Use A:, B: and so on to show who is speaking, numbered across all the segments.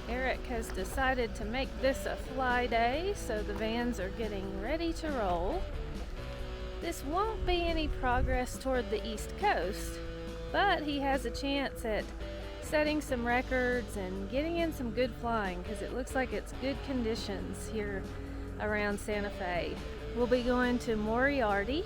A: Eric has decided to make this a fly day, so the vans are getting ready to roll. This won't be any progress toward the East Coast, but he has a chance at setting some records and getting in some good flying because it looks like it's good conditions here around Santa Fe. We'll be going to Moriarty,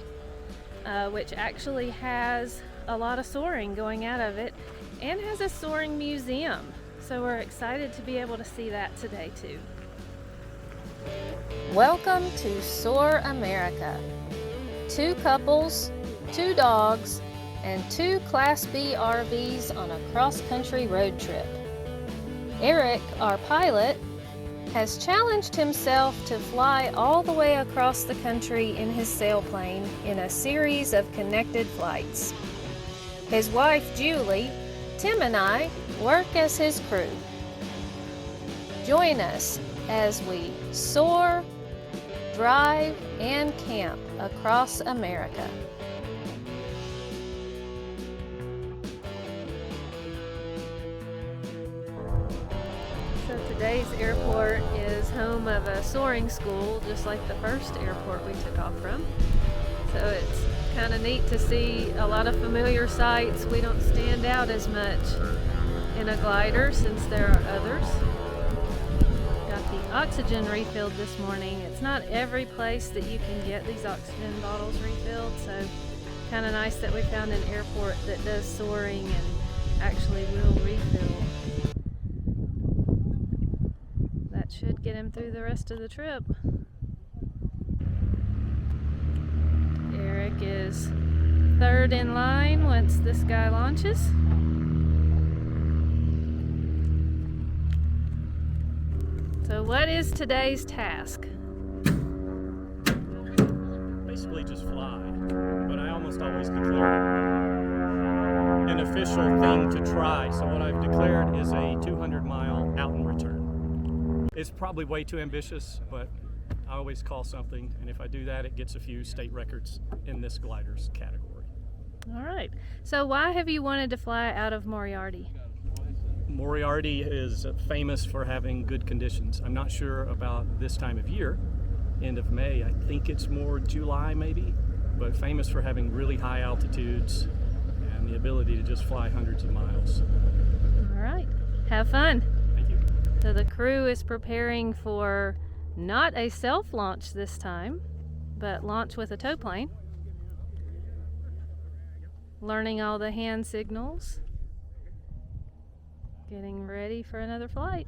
A: which actually has a lot of soaring going out of it and has a soaring museum. So we're excited to be able to see that today too. Welcome to Soar America. 2 couples, 2 dogs, and 2 Class B RVs on a cross-country road trip. Eric, our pilot, has challenged himself to fly all the way across the country in his sailplane in a series of connected flights. His wife, Julie, Tim, and I work as his crew. Join us as we soar, drive, and camp across America. So today's airport is home of a soaring school, just like the first airport we took off from. So it's kind of neat to see a lot of familiar sights. We don't stand out as much in a glider since there are others. Got the oxygen refilled this morning. It's not every place that you can get these oxygen bottles refilled, so kind of nice that we found an airport that does soaring and actually will refill. That should get him through the rest of the trip. Eric is 3rd in line once this guy launches. So what is today's task?
B: Basically just fly, but I almost always declare an official thing to try. So what I've declared is a 200-mile out and return. It's probably way too ambitious, but I always call something, and if I do that, it gets a few state records in this gliders category.
A: All right. So why have you wanted to fly out of Moriarty?
B: Moriarty is famous for having good conditions. I'm not sure about this time of year, end of May. I think it's more July maybe, but famous for having really high altitudes and the ability to just fly hundreds of miles.
A: All right. Have fun.
B: Thank you.
A: So the crew is preparing for not a self-launch this time, but launch with a tow plane. Learning all the hand signals. Getting ready for another flight.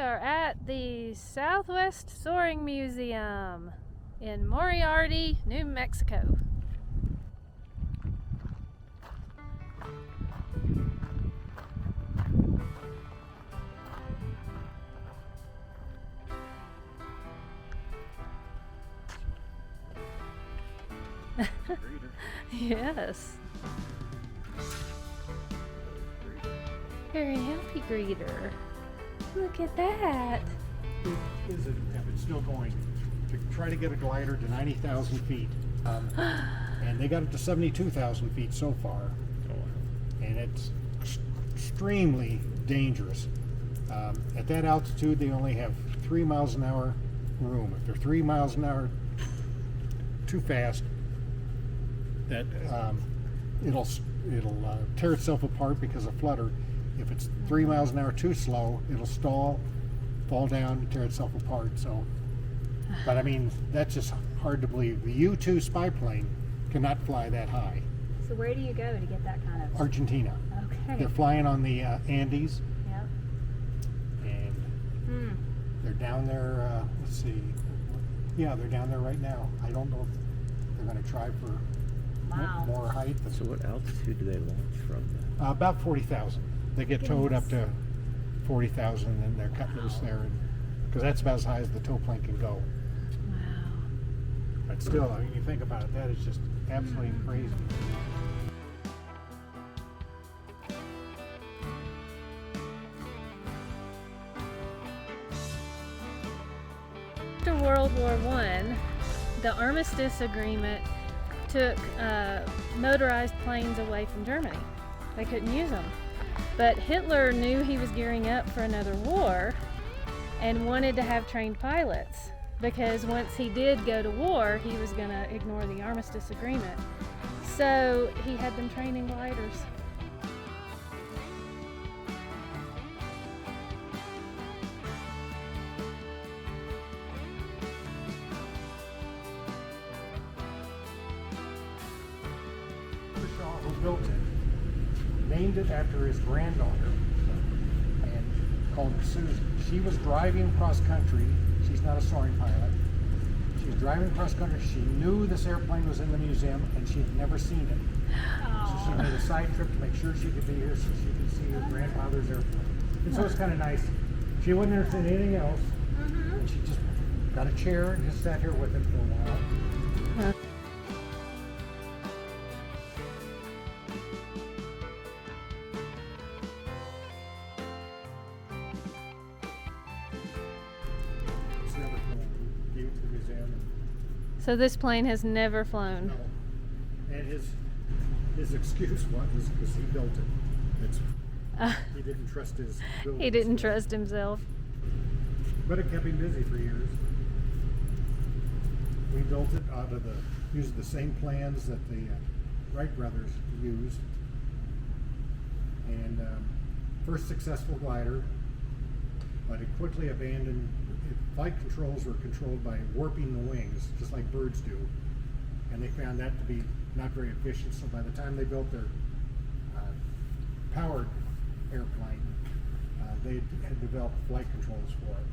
A: are at the Southwest Soaring Museum in Moriarty, New Mexico. Yes. Very happy greeter. Look at that.
C: It is an attempt. It's still going to try to get a glider to 90,000 feet. And they got it to 72,000 feet so far. And it's extremely dangerous. At that altitude, they only have 3 miles an hour room. If they're 3 miles an hour too fast, that it'll tear itself apart because of flutter. If it's 3 miles an hour too slow, it'll stall, fall down, tear itself apart. So, but I mean, that's just hard to believe. The U-2 spy plane cannot fly that high.
D: So where do you go to get that kind of?
C: Argentina.
D: Okay.
C: They're flying on the Andes,
D: Yep.
C: and they're down there. Let's see. Yeah, they're down there right now. I don't know if they're going to try for
D: Wow.
C: more height.
E: So what altitude do they launch from?
C: About 40,000. They get towed up to 40,000, and they're cut loose there, because that's about as high as the tow plane can go.
A: Wow.
C: But still, I mean, you think about it, that is just absolutely crazy.
A: After World War I, the Armistice Agreement took motorized planes away from Germany. They couldn't use them. But Hitler knew he was gearing up for another war and wanted to have trained pilots, because once he did go to war, he was going to ignore the Armistice Agreement. So he had them train in gliders.
C: Who built it, named it after his granddaughter, and called her Susan. She was driving cross country. She's not a soaring pilot. She was driving cross country. She knew this airplane was in the museum, and she had never seen it. So she made a side trip to make sure she could be here so she could see her grandfather's airplane. And so it's kind of nice. She wasn't interested in anything else, and she just got a chair and just sat here with him for a while. Gave it to the museum.
A: So this plane has never flown.
C: And his excuse was because he built it. He didn't trust his abilities.
A: He didn't trust himself.
C: But it kept him busy for years. We built it used the same plans that the Wright brothers used. And first successful glider, but it quickly abandoned. Flight controls were controlled by warping the wings, just like birds do. And they found that to be not very efficient, so by the time they built their powered airplane, they had developed flight controls for it.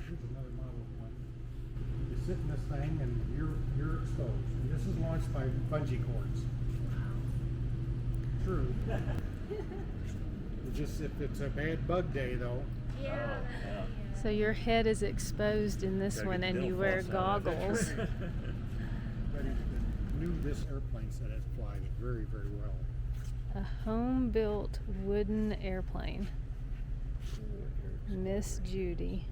C: Here's another model of one. You sit in this thing and you're exposed. And this is launched by bungee cords. True. Just if it's a bad bug day though.
D: Yeah.
A: So your head is exposed in this
E: Gotta
A: one,
E: get
A: and
E: the
A: you
E: nail
A: wear
E: floss out of it.
A: goggles.
C: But he knew this airplane set it flying it very, very well.
A: A home-built wooden airplane. Miss Judy.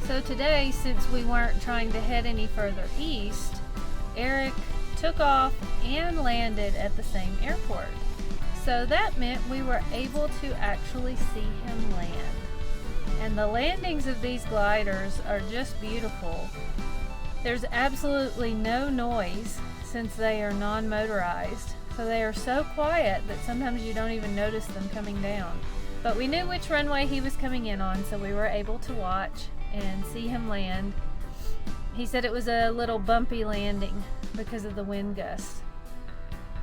A: So today, since we weren't trying to head any further east, Eric took off and landed at the same airport. So that meant we were able to actually see him land. And the landings of these gliders are just beautiful. There's absolutely no noise since they are non-motorized. So they are so quiet that sometimes you don't even notice them coming down. But we knew which runway he was coming in on, so we were able to watch and see him land. He said it was a little bumpy landing because of the wind gusts.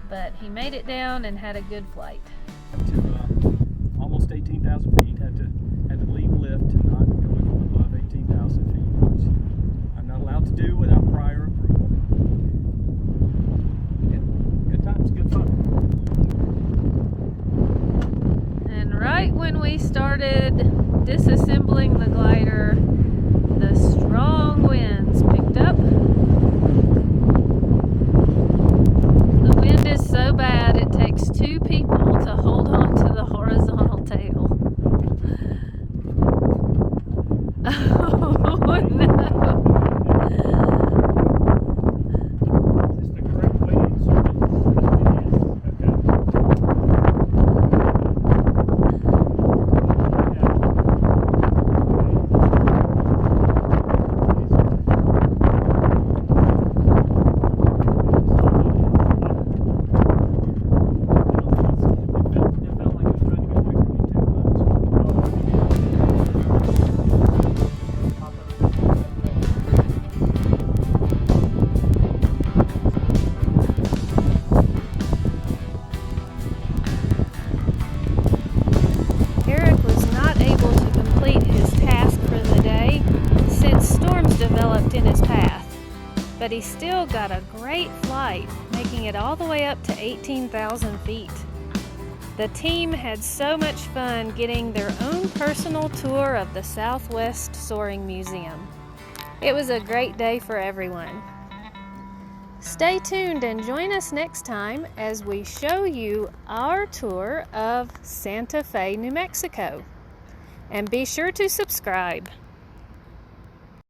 A: But he made it down and had a good flight.
B: To almost 18,000 feet, had to leave lift and not go above 18,000 feet, which I'm not allowed to do without prior approval. Yeah, good times, good fun.
A: And right when we started disassembling the glider, the strong winds picked up. The wind is so bad it takes two people to hold on to the horizontal tail. Oh no!
B: Is this the correct way to insert it?
A: Eric was not able to complete his task for the day since storms developed in his path, but he still got a great flight, making it all the way up to 18,000 feet. The team had so much fun getting their own personal tour of the Southwest Soaring Museum. It was a great day for everyone. Stay tuned and join us next time as we show you our tour of Santa Fe, New Mexico. And be sure to subscribe.